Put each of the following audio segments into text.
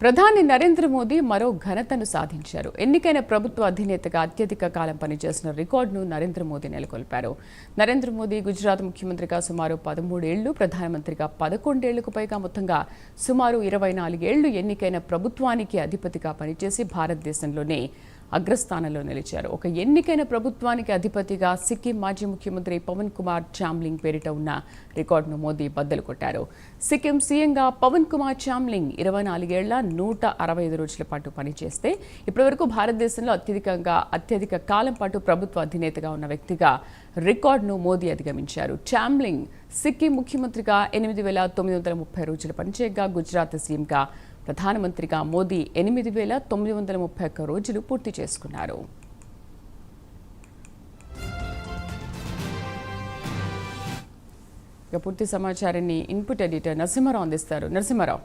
ప్రధాని నరేంద్ర మోదీ మరో ఘనతను సాధించారు. ఎన్నికైన ప్రభుత్వ అధినేతగా అత్యధిక కాలం పనిచేసిన రికార్డును నరేంద్ర మోదీ నెలకొల్పారు. నరేంద్ర మోదీ గుజరాత్ ముఖ్యమంత్రిగా సుమారు 13 ఏళ్లు, ప్రధానమంత్రిగా 11 ఏళ్లకు పైగా మొత్తంగా సుమారు 24 ఏళ్లు ఎన్నికైన ప్రభుత్వానికి అధిపతిగా పనిచేసి భారతదేశంలోనే అగ్రస్థానంలో నిలిచారు. ఒక ఎన్నికైన ప్రభుత్వానికి అధిపతిగా సిక్కిం మాజీ ముఖ్యమంత్రి పవన్ కుమార్ చామ్లింగ్ పేరిట ఉన్న రికార్డును మోదీ బద్దలు కొట్టారు. సిక్కిం సీఎంగా పవన్ కుమార్ చామ్లింగ్ 24 ఏళ్ల 165 రోజుల పాటు పనిచేస్తే ఇప్పటివరకు భారతదేశంలో అత్యధిక కాలం పాటు ప్రభుత్వ అధినేతగా ఉన్న వ్యక్తిగా రికార్డును మోదీ అధిగమించారు. చామ్లింగ్ సిక్కిం ముఖ్యమంత్రిగా 8,930 రోజులు పనిచేయగా, గుజరాత్ సీఎంగా ప్రధానమంత్రిగా మోదీ 8,931 రోజులు పూర్తి చేసుకున్నారు. పూర్తి సమాచారాన్ని ఇన్పుట్ ఎడిటర్ నరసింహారావు అందిస్తారు. నరసింహారావు,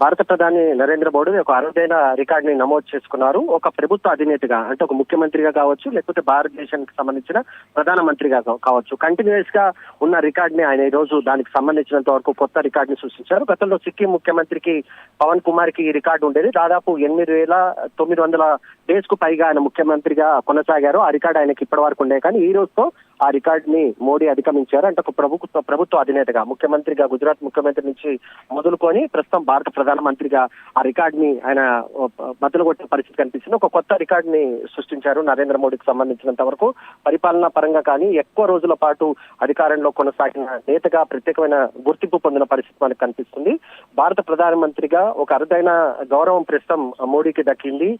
భారత ప్రధాని నరేంద్ర మోడీ ఒక అరుదైన రికార్డుని నమోదు చేసుకున్నారు. ఒక ప్రభుత్వ అధినేతగా, అంటే ఒక ముఖ్యమంత్రిగా కావచ్చు, లేకపోతే భారతదేశానికి సంబంధించిన ప్రధానమంత్రిగా కావచ్చు, కంటిన్యూస్ గా ఉన్న రికార్డుని ఆయన ఈ రోజు దానికి సంబంధించినంత వరకు కొత్త రికార్డుని సృష్టించారు. గతంలో సిక్కిం ముఖ్యమంత్రికి పవన్ కుమార్ కి ఈ రికార్డు ఉండేది. దాదాపు 8,900 డేస్ కు పైగా ఆయన ముఖ్యమంత్రిగా కొనసాగారు. ఆ రికార్డు ఆయనకి ఇప్పటి వరకు ఉండే, కానీ ఈ రోజుతో ఆ రికార్డుని మోడీ అధిగమించారు. అంటే ఒక ప్రభుత్వ అధినేతగా, ముఖ్యమంత్రిగా గుజరాత్ ముఖ్యమంత్రి నుంచి మొదలుకొని ప్రస్తుతం భారత ప్రధానమంత్రిగా ఆ రికార్డుని ఆయన బద్దలు కొట్టిన పరిస్థితి కనిపిస్తుంది. ఒక కొత్త రికార్డుని సృష్టించారు నరేంద్ర మోడీకి సంబంధించినంత వరకు. పరిపాలనా పరంగా కానీ ఎక్కువ రోజుల పాటు అధికారంలో కొనసాగిన నేతగా ప్రత్యేకమైన గుర్తింపు పొందిన పరిస్థితి మనకు కనిపిస్తుంది. భారత ప్రధానమంత్రిగా ఒక అరుదైన గౌరవం ప్రస్తుతం మోడీకి దక్కింది.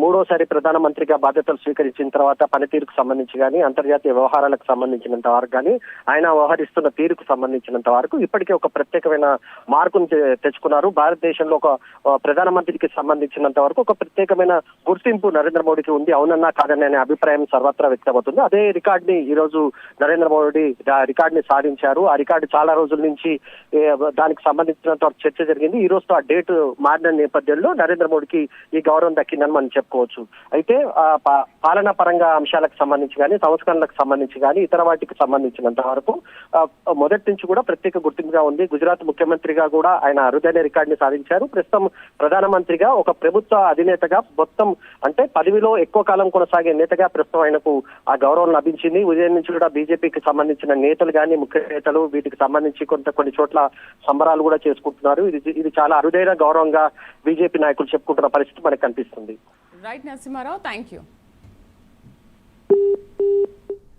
మూడోసారి ప్రధానమంత్రిగా బాధ్యతలు స్వీకరించిన తర్వాత పనితీరుకు సంబంధించి కానీ, అంతర్జాతీయ వ్యవహారాలకు సంబంధించినంత వరకు కానీ, ఆయన వ్యవహరిస్తున్న తీరుకు సంబంధించినంత వరకు ఇప్పటికే ఒక ప్రత్యేకమైన మార్కును తెచ్చుకున్నారు. భారతదేశంలో ఒక ప్రధానమంత్రికి సంబంధించినంత వరకు ఒక ప్రత్యేకమైన గుర్తింపు నరేంద్ర మోడీకి ఉంది. అవునన్నా కాదని అనే అభిప్రాయం సర్వత్రా వ్యక్తమవుతుంది. అదే రికార్డుని ఈ రోజు నరేంద్ర మోడీ రికార్డుని సాధించారు. ఆ రికార్డు చాలా రోజుల నుంచి దానికి సంబంధించినంత వరకు చర్చ జరిగింది. ఈ రోజుతో ఆ డేట్ మారిన నేపథ్యంలో నరేంద్ర మోడీకి ఈ గౌరవం దక్కిందని మనం చెప్పుకోవచ్చు. అయితే పాలనా పరంగా అంశాలకు సంబంధించి కానీ, సంస్కరణలకు సంబంధించి కానీ, ఇతర వాటికి సంబంధించినంత వరకు మొదటి నుంచి కూడా ప్రత్యేక గుర్తింపుగా ఉంది. గుజరాత్ ముఖ్యమంత్రిగా కూడా ఆయన అరుదైన రికార్డుని సాధించారు. ప్రస్తుతం ప్రధానమంత్రిగా ఒక ప్రభుత్వ అధినేతగా మొత్తం అంటే పదవిలో ఎక్కువ కాలం కొనసాగే నేతగా ప్రస్తుతం ఆయనకు ఆ గౌరవం లభించింది. ఉదయం నుంచి కూడా బీజేపీకి సంబంధించిన నేతలు కానీ, ముఖ్య నేతలు వీటికి సంబంధించి కొన్ని చోట్ల సంబరాలు కూడా చేసుకుంటున్నారు. ఇది చాలా అరుదైన గౌరవంగా బీజేపీ నాయకులు చెప్పుకుంటున్న పరిస్థితి మనకు కనిపిస్తుంది. Right Narasimharao, thank you.